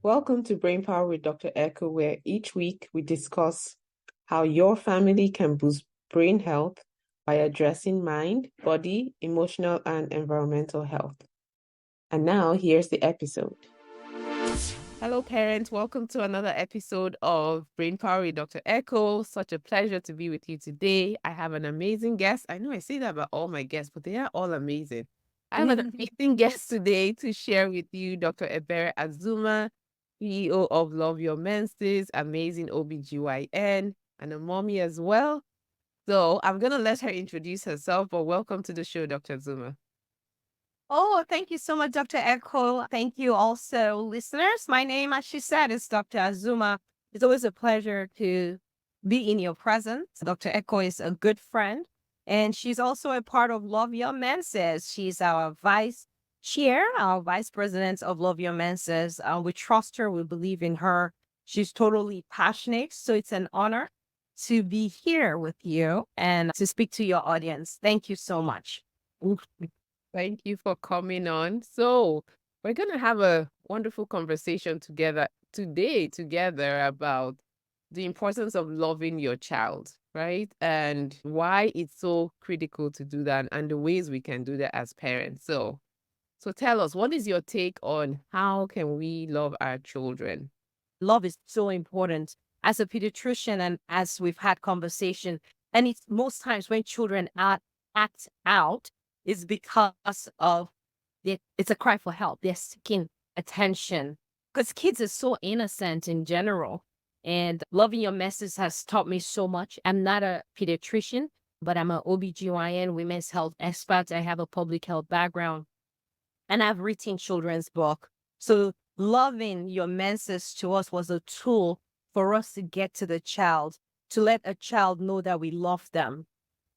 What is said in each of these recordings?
Welcome to Brain Power with Dr. Echo, where each week we discuss how your family can boost brain health by addressing mind, body, emotional, and environmental health. And now, here's the episode. Hello, parents. Welcome to another episode of Brain Power with Dr. Echo. Such a pleasure to be with you today. I have an amazing guest. I know I say that about all my guests, but they are all amazing. I have an amazing guest today to share with you, Dr. Ebere Azumah, CEO of Love Your Menses, amazing OBGYN, and a mommy as well. So I'm going to let her introduce herself, but welcome to the show, Dr. Azumah. Oh, thank you so much, Dr. Echo. Thank you also, listeners. My name, as she said, is Dr. Azumah. It's always a pleasure to be in your presence. Dr. Echo is a good friend, and she's also a part of Love Your Menses. She's our vice chair, our vice president of Love Your Menses. We trust her. We believe in her. She's totally passionate. So it's an honor to be here with you and to speak to your audience. Thank you so much. Thank you for coming on. So, we're going to have a wonderful conversation together about the importance of loving your child, right? And why it's so critical to do that and the ways we can do that as parents. So tell us, what is your take on how can we love our children? Love is so important. As a pediatrician and as we've had conversation, and it's most times when children act out is because of it's a cry for help. They're seeking attention because kids are so innocent in general. And loving your messes has taught me so much. I'm not a pediatrician, but I'm an OBGYN, women's health expert. I have a public health background and I've written children's book. So loving your menses to us was a tool for us to get to the child, to let a child know that we love them.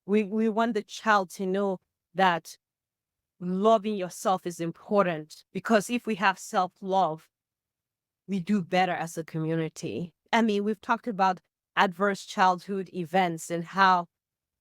We want the child to know that loving yourself is important because if we have self-love, we do better as a community. I mean, we've talked about adverse childhood events and how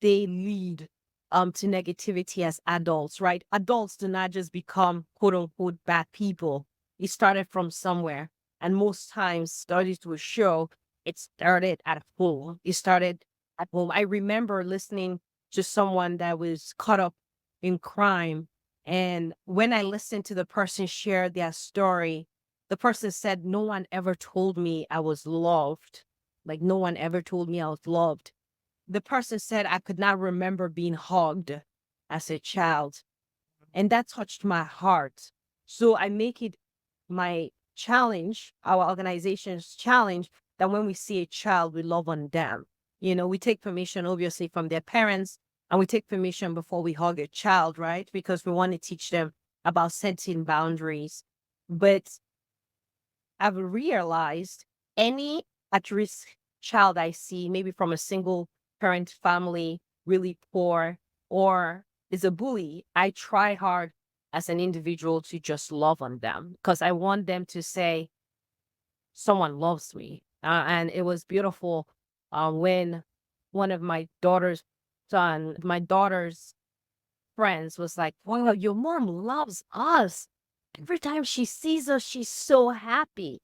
they lead to negativity as adults, right? Adults do not just become quote unquote bad people. It started from somewhere. And most times studies will show it started at home. It started at home. I remember listening to someone that was caught up in crime. And when I listened to the person share their story, the person said, no one ever told me I was loved. Like no one ever told me I was loved. The person said I could not remember being hugged as a child. And that touched my heart. So I make it my challenge, our organization's challenge, that when we see a child, we love on them. You know, we take permission, obviously, from their parents, and we take permission before we hug a child, right? Because we want to teach them about setting boundaries. But I've realized any at-risk child I see, maybe from a single parent family, really poor, or is a bully, I try hard as an individual to just love on them because I want them to say, someone loves me. And it was beautiful when one of my daughter's friends was like, wow, your mom loves us. Every time she sees us, she's so happy.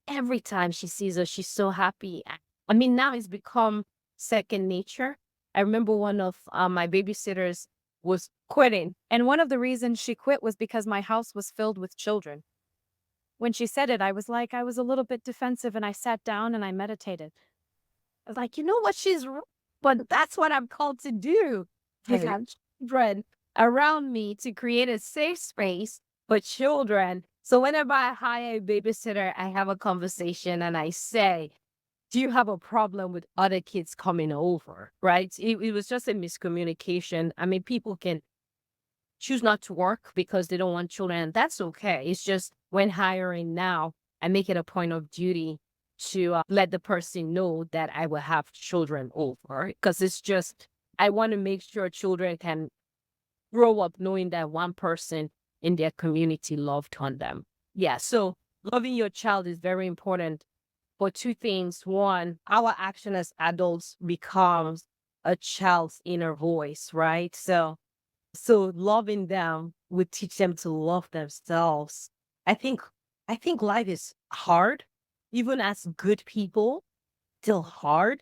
Every time she sees us, she's so happy. I mean, now it's become second nature. I remember one of my babysitters was quitting. And one of the reasons she quit was because my house was filled with children. When she said it, I was a little bit defensive and I sat down and I meditated. I was like, you know what? But that's what I'm called to do. To have children around me to create a safe space for children. So whenever I hire a babysitter, I have a conversation and I say, do you have a problem with other kids coming over? Right? It was just a miscommunication. I mean, people can choose not to work because they don't want children. And that's okay. It's just when hiring now, I make it a point of duty to let the person know that I will have children over because it's just, I want to make sure children can grow up knowing that one person in their community loved on them. Yeah. So loving your child is very important for two things. One, our action as adults becomes a child's inner voice, right? So loving them would teach them to love themselves. I think I think life is hard, even as good people, still hard.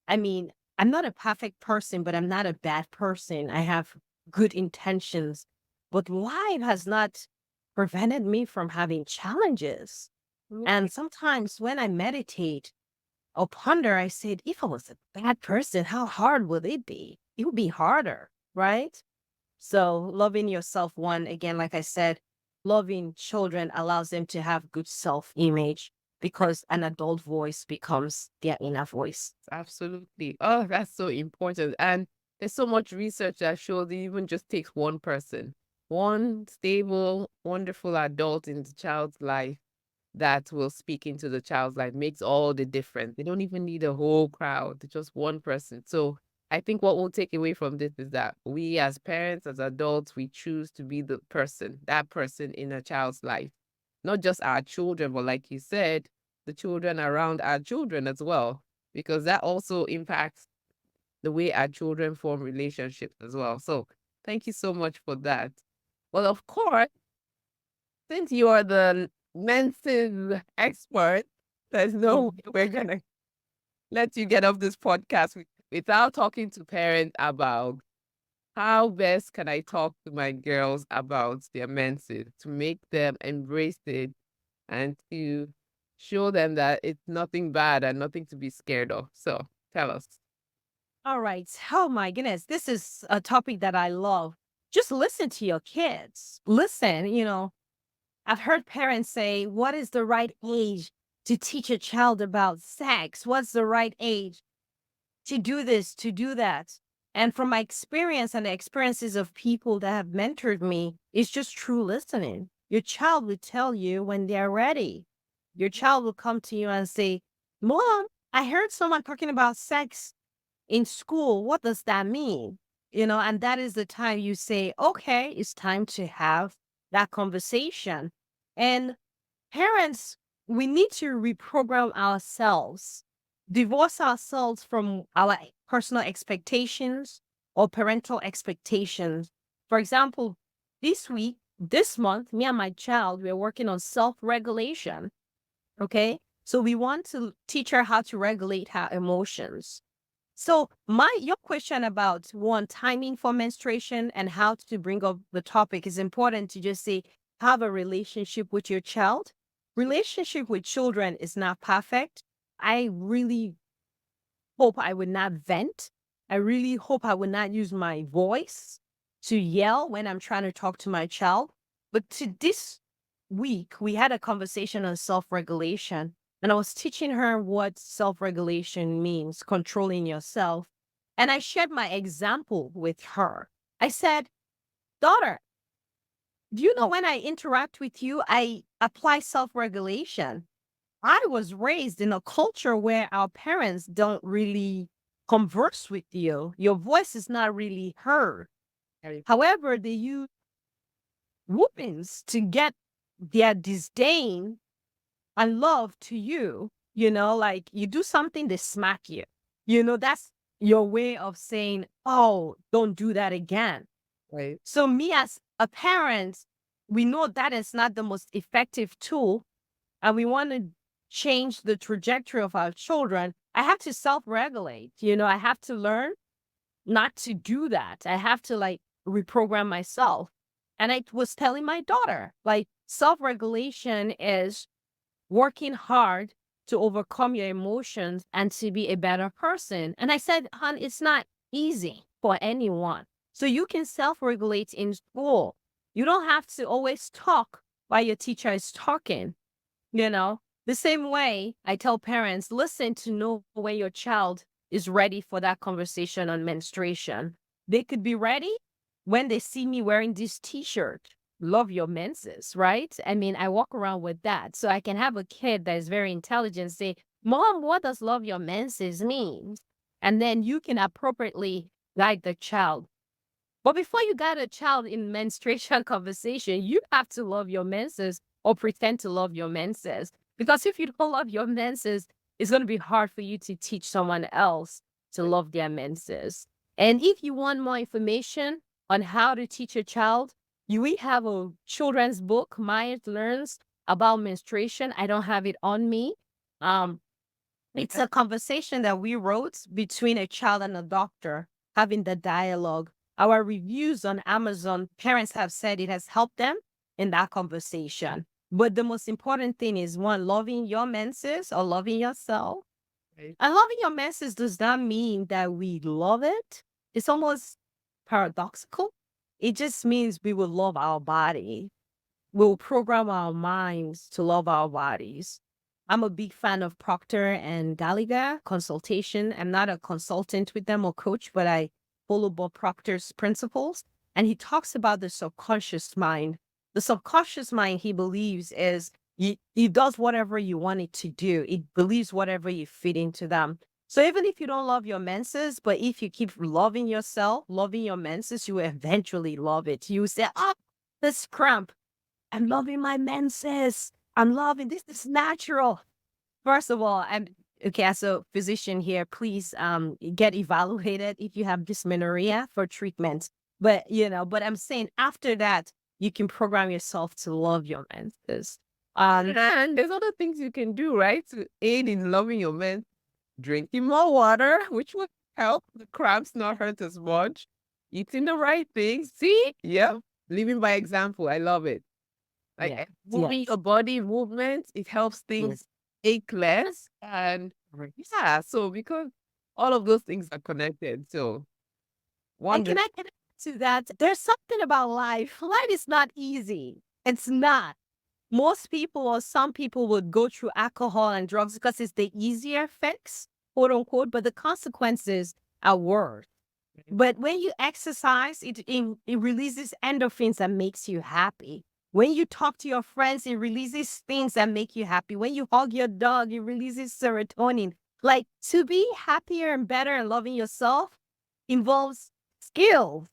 I mean, I'm not a perfect person, but I'm not a bad person. I have good intentions, but life has not prevented me from having challenges. And sometimes when I meditate or ponder, I said, if I was a bad person, how hard would it be? It would be harder, right? So loving yourself, one, again, like I said, loving children allows them to have good self-image because an adult voice becomes their inner voice. Absolutely. Oh, that's so important. And there's so much research that shows it even just takes one person, one stable, wonderful adult in the child's life that will speak into the child's life makes all the difference. They don't even need a whole crowd, just one person. So I think what we'll take away from this is that we as parents, as adults, we choose to be the person, that person in a child's life. Not just our children, but like you said, the children around our children as well, because that also impacts the way our children form relationships as well. So thank you so much for that. Well, of course, since you are the menses expert, there's no way we're gonna let you get off this podcast without talking to parents about how best can I talk to my girls about their menses to make them embrace it and to show them that it's nothing bad and nothing to be scared of. So tell us. All right. Oh my goodness. This is a topic that I love. Just listen to your kids. Listen, I've heard parents say, what is the right age to teach a child about sex? What's the right age to do this, to do that? And from my experience and the experiences of people that have mentored me, it's just true listening. Your child will tell you when they're ready. Your child will come to you and say, Mom, I heard someone talking about sex in school. What does that mean? And that is the time you say, okay, it's time to have that conversation. And parents, we need to reprogram ourselves, divorce ourselves from our personal expectations or parental expectations. For example, this month, me and my child, we're working on self-regulation. Okay. So we want to teach her how to regulate her emotions. So your question about one timing for menstruation and how to bring up the topic is important to just say, have a relationship with your child. Relationship with children is not perfect. I really hope I would not vent. I really hope I would not use my voice to yell when I'm trying to talk to my child. But to this week, we had a conversation on self-regulation, and I was teaching her what self-regulation means, controlling yourself. And I shared my example with her. I said, daughter, do you know when I interact with you, I apply self-regulation? I was raised in a culture where our parents don't really converse with you. Your voice is not really heard. However, they use whoopings to get their disdain and love to you. Like you do something, they smack you. That's your way of saying, oh, don't do that again. Right. So me as a parent, we know that is not the most effective tool, and we want to change the trajectory of our children. I have to self-regulate. I have to learn not to do that. I have to reprogram myself. And I was telling my daughter, self-regulation is working hard to overcome your emotions and to be a better person. And I said, hon, it's not easy for anyone. So you can self-regulate in school. You don't have to always talk while your teacher is talking. The same way I tell parents, listen to know when your child is ready for that conversation on menstruation. They could be ready when they see me wearing this t-shirt. Love Your Menses, right? I mean, I walk around with that. So I can have a kid that is very intelligent say, Mom, what does Love Your Menses mean? And then you can appropriately guide the child. But before you guide a child in menstruation conversation, you have to love your menses or pretend to love your menses. Because if you don't love your menses, it's going to be hard for you to teach someone else to love their menses. And if you want more information on how to teach a child, we have a children's book, Maya Learns, about menstruation. I don't have it on me. Um, it's a conversation that we wrote between a child and a doctor, having the dialogue. Our reviews on Amazon, parents have said it has helped them in that conversation. But the most important thing is one, loving your menses or loving yourself. Right. And loving your menses does not mean that we love it. It's almost paradoxical. It just means we will love our body. We'll program our minds to love our bodies. I'm a big fan of Procter and Gallagher consultation. I'm not a consultant with them or coach, but I follow Bob Proctor's principles. And he talks about the subconscious mind. The subconscious mind, he believes, is it does whatever you want it to do. It believes whatever you feed into them. So even if you don't love your menses, but if you keep loving yourself, loving your menses, you will eventually love it. You say, oh, this cramp. I'm loving my menses. I'm loving this. Is natural. First of all, I'm okay. As a physician here, please get evaluated if you have dysmenorrhea for treatment. But but I'm saying after that, you can program yourself to love your menses. And there's other things you can do, right, to aid in loving your men. Drinking more water, which would help the cramps not hurt as much. Eating the right things. See? Yeah. Living by example. I love it. Like Yeah. moving your body movement, it helps things ache less. And yeah, so because all of those things are connected. So And one can I connect to that? There's something about life. Life is not easy. It's not. Most people or some people would go through alcohol and drugs because it's the easier fix, quote unquote, but the consequences are worse. But when you exercise, it releases endorphins that makes you happy. When you talk to your friends, it releases things that make you happy. When you hug your dog, it releases serotonin. Like to be happier and better and loving yourself involves skills.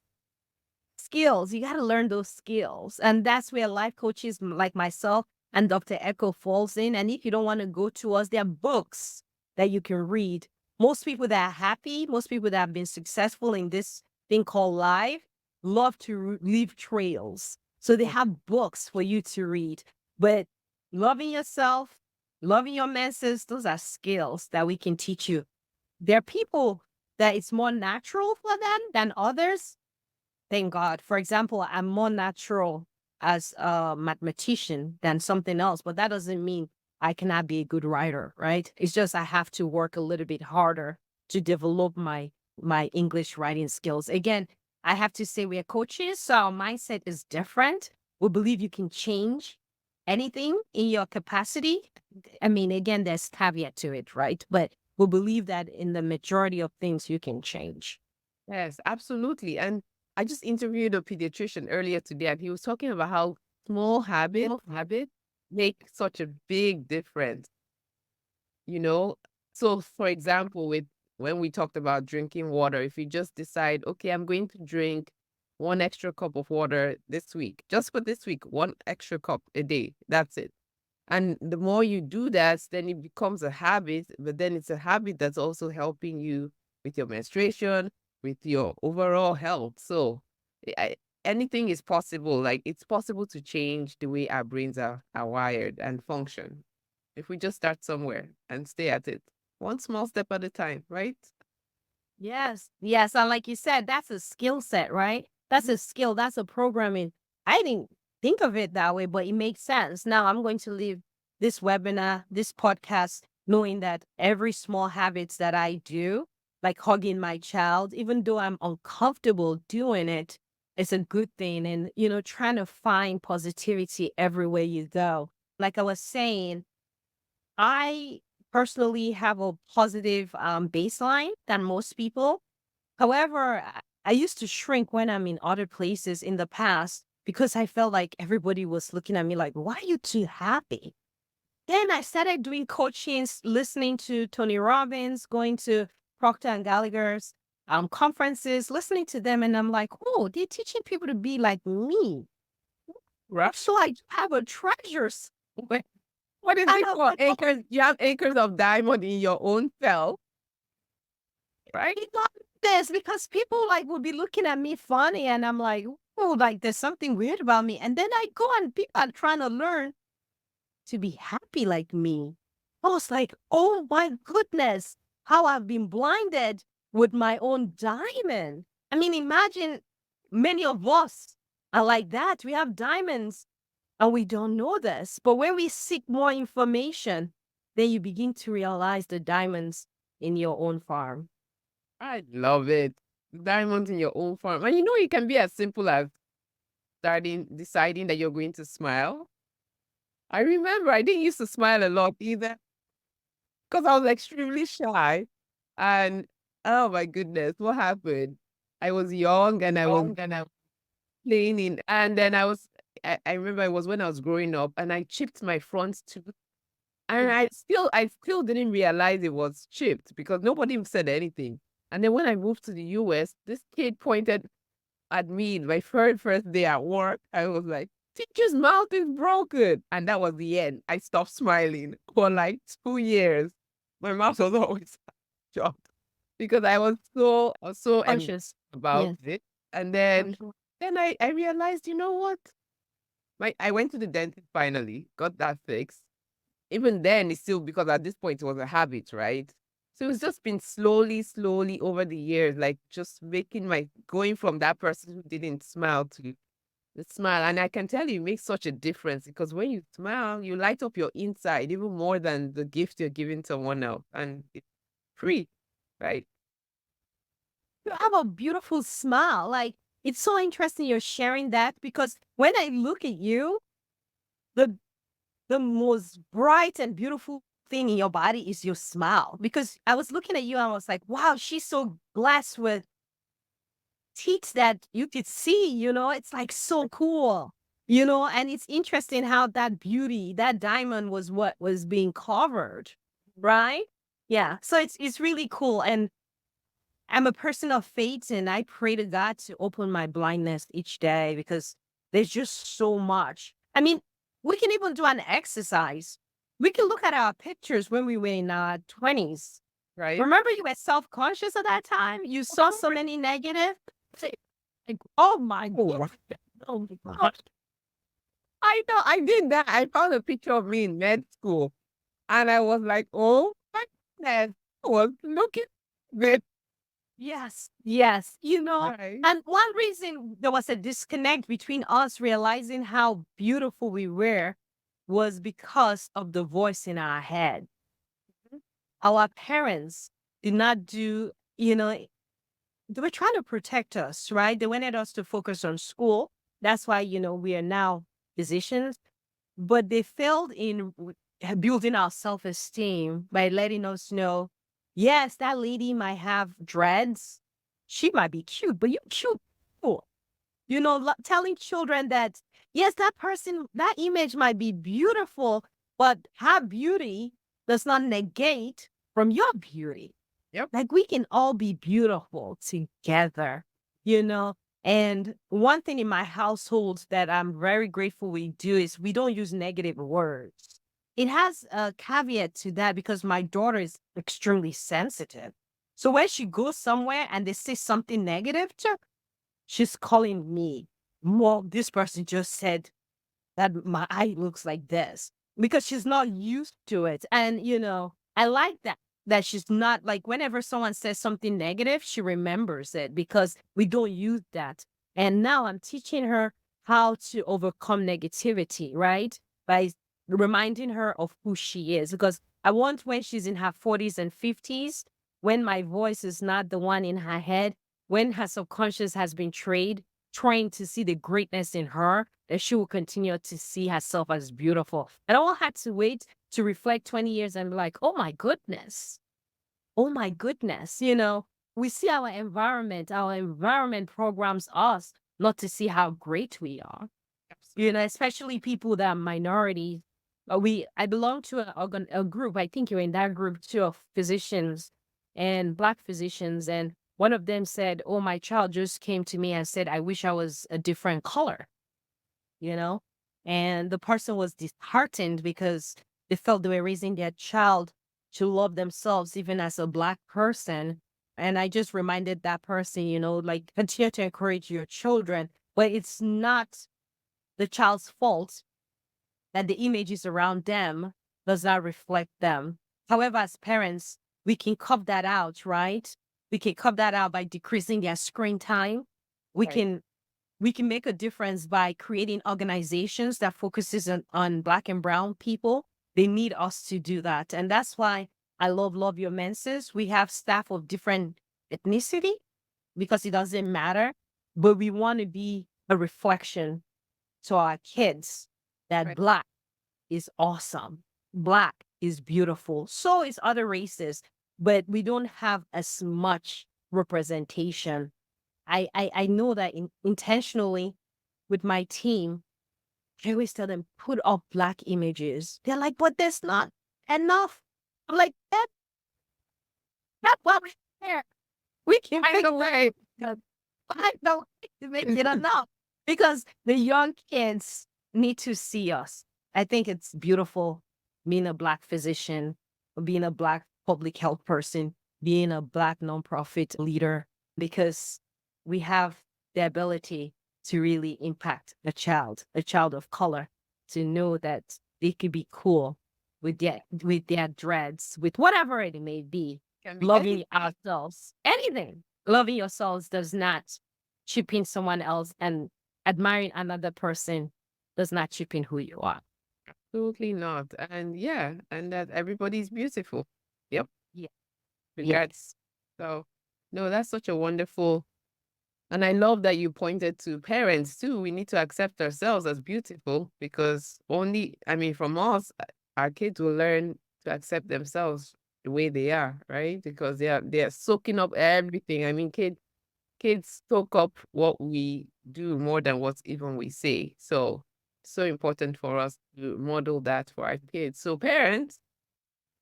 Skills. You got to learn those skills. And that's where life coaches like myself and Dr. Echo falls in. And if you don't want to go to us, there are books that you can read. Most people that are happy, most people that have been successful in this thing called life, love to leave trails. So they have books for you to read. But loving yourself, loving your menses, those are skills that we can teach you. There are people that it's more natural for them than others. Thank God. For example, I'm more natural as a mathematician than something else, but that doesn't mean I cannot be a good writer, right? It's just I have to work a little bit harder to develop my English writing skills. Again, I have to say we are coaches, so our mindset is different. We believe you can change anything in your capacity. I mean, again, there's caveat to it, right? But we believe that in the majority of things you can change. Yes, absolutely. And I just interviewed a pediatrician earlier today, and he was talking about how small habits make such a big difference. You know, so for example, with when we talked about drinking water, if you just decide, okay, I'm going to drink 1 extra cup of water this week, just for this week, 1 extra cup a day, that's it. And the more you do that, then it becomes a habit, but then it's a habit that's also helping you with your menstruation, with your overall health. So anything is possible. Like it's possible to change the way our brains are wired and function if we just start somewhere and stay at it, one small step at a time, right? Yes. Yes. And like you said, that's a skill set, right? That's a skill. That's a programming. I didn't think of it that way, but it makes sense. Now I'm going to leave this webinar, this podcast, knowing that every small habits that I do, like hugging my child, even though I'm uncomfortable doing it, it's a good thing. And, trying to find positivity everywhere you go. Like I was saying, I personally have a positive baseline than most people. However, I used to shrink when I'm in other places in the past because I felt like everybody was looking at me like, why are you too happy? Then I started doing coachings, listening to Tony Robbins, going to Procter and Gallagher's conferences, listening to them. And I'm like, oh, they're teaching people to be like me. Right. So I have a treasure. What is I it have called? Acres. You have acres of diamond in your own cell, right? I love this because people like would be looking at me funny and I'm like, oh, like there's something weird about me. And then I go and people are trying to learn. to be happy like me. I was like, oh my goodness, how I've been blinded with my own diamond. I mean, imagine many of us are like that. We have diamonds and we don't know this. But when we seek more information, then you begin to realize the diamonds in your own farm. I love it. Diamonds in your own farm. And it can be as simple as deciding that you're going to smile. I remember I didn't used to smile a lot either because I was extremely shy. And oh my goodness, what happened? I was young and I was playing in, and then I remember it was when I was growing up and I chipped my front tooth. And I still didn't realize it was chipped because nobody even said anything. And then when I moved to the US, this kid pointed at me my first day at work. I was like, teacher's mouth is broken. And that was the end. I stopped smiling for like 2 years. My mouth was always chopped because I was so Conscious. about Yes. it. And then Okay. then I realized, you know what? I went to the dentist finally, got that fixed. Even then, it's still because at this point it was a habit, right? So it's just been slowly over the years, like just going from that person who didn't smile to the smile. And I can tell you, it makes such a difference because when you smile, you light up your inside even more than the gift you're giving someone else. And it's free, right? You have a beautiful smile. Like, it's so interesting you're sharing that because when I look at you, the the most bright and beautiful thing in your body is your smile. Because I was looking at you and I was like, wow, she's so blessed with teeth that you could see, it's like so cool. And it's interesting how that beauty, that diamond was what was being covered, right? Yeah. So it's really cool. And I'm a person of faith and I pray to God to open my blindness each day because there's just so much. I mean, we can even do an exercise. We can look at our pictures when we were in our 20s. Right? Remember, you were self conscious at that time? You saw so many negative. Say, like, oh my God. Oh my God. I know I did that. I found a picture of me in med school and I was like, oh my goodness, I was looking good. Yes, yes. Right. And one reason there was a disconnect between us realizing how beautiful we were was because of the voice in our head. Our parents did not do, they were trying to protect us, right? They wanted us to focus on school. That's why, we are now physicians, but they failed in building our self-esteem by letting us know, yes, that lady might have dreads. She might be cute, but you're cute. Too. Telling children that, yes, that image might be beautiful, but her beauty does not negate from your beauty. Yep. Like we can all be beautiful together, you know? And one thing in my household that I'm very grateful we do is we don't use negative words. It has a caveat to that because my daughter is extremely sensitive. So when she goes somewhere and they say something negative to her, she's calling me. Mom, this person just said that my eye looks like this because she's not used to it. And, I like that she's not like whenever someone says something negative, she remembers it because we don't use that. And now I'm teaching her how to overcome negativity, right? By reminding her of who she is. Because I want when she's in her 40s and 50s, when my voice is not the one in her head, when her subconscious has been trying to see the greatness in her, that she will continue to see herself as beautiful. And I won't have to wait to reflect 20 years and be like, oh my goodness. Oh my goodness. We see our environment programs us not to see how great we are. Especially people that are minorities. I belong to a group, I think you're in that group too, of physicians and Black physicians. And one of them said, oh, my child just came to me and said, I wish I was a different color, you know? And the person was disheartened because they felt they were raising their child to love themselves, even as a Black person. And I just reminded that person, like continue to encourage your children, but it's not the child's fault that the images around them does not reflect them. However, as parents, we can cut that out, right? We can cut that out by decreasing their screen time. We Right. can make a difference by creating organizations that focuses on Black and brown people. They need us to do that. And that's why I love Your Menses. We have staff of different ethnicity because it doesn't matter, but we want to be a reflection to our kids that Right. Black is awesome. Black is beautiful. So is other races, but we don't have as much representation. I know that intentionally with my team, I always tell them, put up Black images. They're like, but there's not enough. I'm like, that's what we're there. We can Find a way. find a way to make it enough because the young kids need to see us. I think it's beautiful being a Black physician, being a Black public health person, being a Black nonprofit leader, because we have the ability to really impact a child of color, to know that they could be cool with their dreads, with whatever it may be, Can be loving ourselves. Anything. Loving yourselves does not chip in someone else, and admiring another person does not chip in who you are. absolutely not. And yeah, and that everybody's beautiful. Yep. Yeah. Regards. So, no, that's such a wonderful. And I love that you pointed to parents too. We need to accept ourselves as beautiful because from us, our kids will learn to accept themselves the way they are, right? Because they are soaking up everything. Kids soak up what we do more than what even we say. So important for us to model that for our kids. So parents,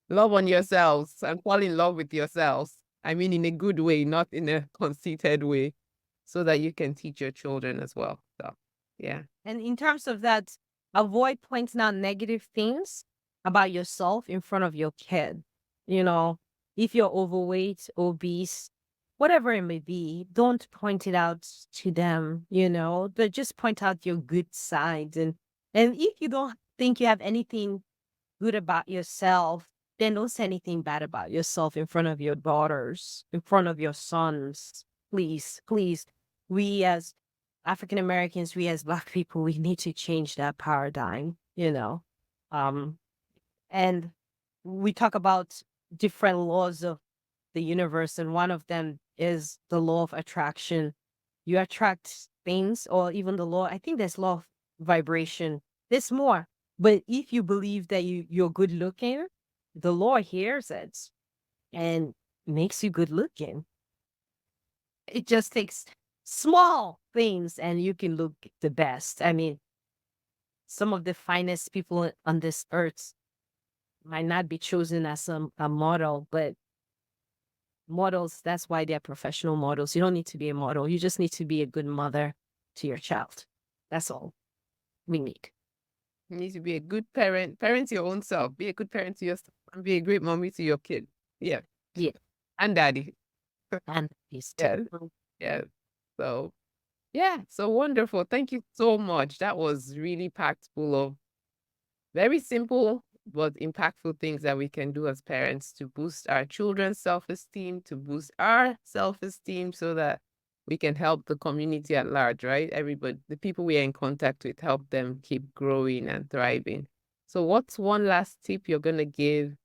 love on yourselves and fall in love with yourselves. In a good way, not in a conceited way, so that you can teach your children as well. So, yeah. And in terms of that, avoid pointing out negative things about yourself in front of your kid. If you're overweight, obese, whatever it may be, don't point it out to them, but just point out your good sides. And if you don't think you have anything good about yourself, then don't say anything bad about yourself in front of your daughters, in front of your sons. Please, please. We as African Americans, we as Black people, we need to change that paradigm, Um, and we talk about different laws of the universe, and one of them is the law of attraction. You attract things, or even the law, I think there's law of vibration. There's more. But if you believe that you're good looking, the law hears it and makes you good looking. It just takes small things and you can look the best. Some of the finest people on this earth might not be chosen as a model, but models, that's why they're professional models. You don't need to be a model. You just need to be a good mother to your child. That's all we need. You need to be a good parent. Parent your own self. Be a good parent to yourself and be a great mommy to your kid. Yeah. Yeah. And daddy. And these Yeah. two. Yeah. So, yeah. So wonderful. Thank you so much. That was really packed full of very simple but impactful things that we can do as parents to boost our children's self-esteem, to boost our self-esteem so that we can help the community at large, right? Everybody, the people we are in contact with, help them keep growing and thriving. So what's one last tip you're going to give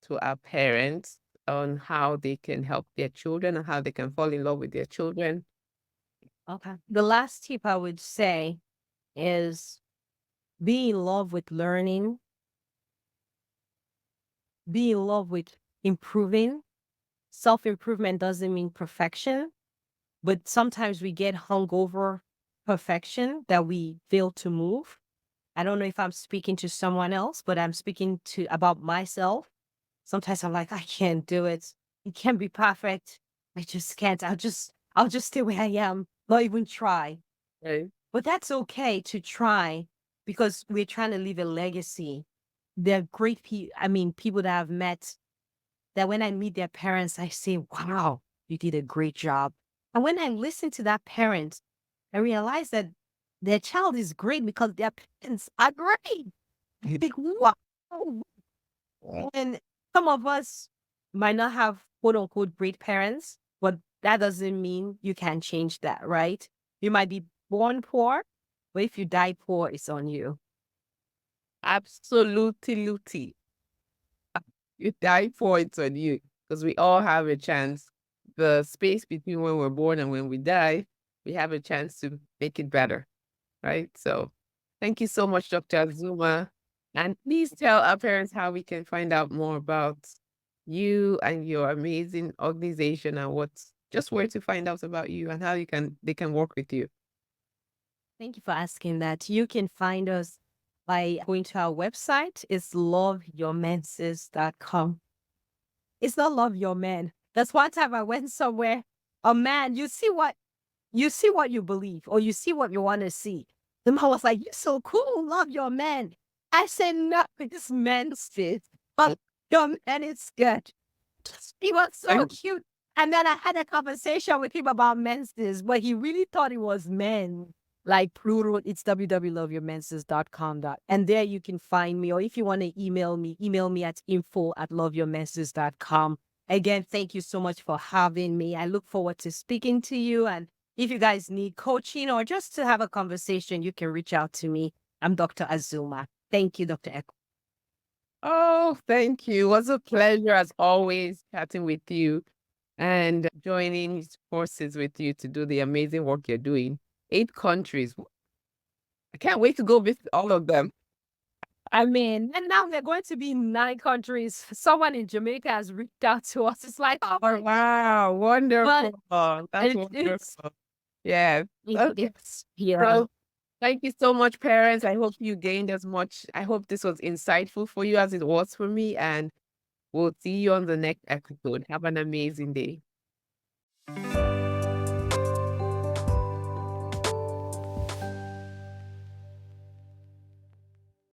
to our parents on how they can help their children and how they can fall in love with their children? Okay. The last tip I would say is be in love with learning, be in love with improving. Self-improvement doesn't mean perfection, but sometimes we get hung over perfection that we fail to move. I don't know if I'm speaking to someone else, but I'm speaking about myself. Sometimes I'm like, I can't do it. It can't be perfect. I just can't. I'll just stay where I am, not even try. Right. But that's okay to try because we're trying to leave a legacy. They're great people. People that I've met that when I meet their parents, I say, wow, you did a great job. And when I listen to that parent, I realize that their child is great because their parents are great. Big wow. And some of us might not have quote unquote great parents, but that doesn't mean you can change that, right? You might be born poor, but if you die poor, it's on you. Absolutely. You die for it on you because we all have a chance. The space between when we're born and when we die, we have a chance to make it better, right? So thank you so much, Dr. Azumah. And please tell our parents how we can find out more about you and your amazing organization and what's just where to find out about you and how they can work with you. Thank you for asking that. You can find us by going to our website. It's loveyourmenses.com. It's not love your man. That's one time I went somewhere. A man, you see what you believe, or you see what you want to see. The man was like, "You're so cool, love your man." I said, "No, it's men's, but your man is good." He was so Thank- cute. And then I had a conversation with him about menses, but he really thought it was men, like plural. It's www.loveyourmenses.com. And there you can find me. Or if you want to email me at info@loveyourmenses.com. Again, thank you so much for having me. I look forward to speaking to you. And if you guys need coaching or just to have a conversation, you can reach out to me. I'm Dr. Azumah. Thank you, Dr. Echo. Oh, thank you. It was a pleasure as always chatting with you and joining forces with you to do the amazing work you're doing. 8 countries. I can't wait to go visit all of them. I mean, and now they're going to be in 9 countries. Someone in Jamaica has reached out to us. It's like, oh, Oh, wow. Wonderful. That's it's wonderful. Yeah. Okay. yeah. So thank you so much, parents. I hope you gained as much. I hope this was insightful for you as it was for me. And we'll see you on the next episode. Have an amazing day.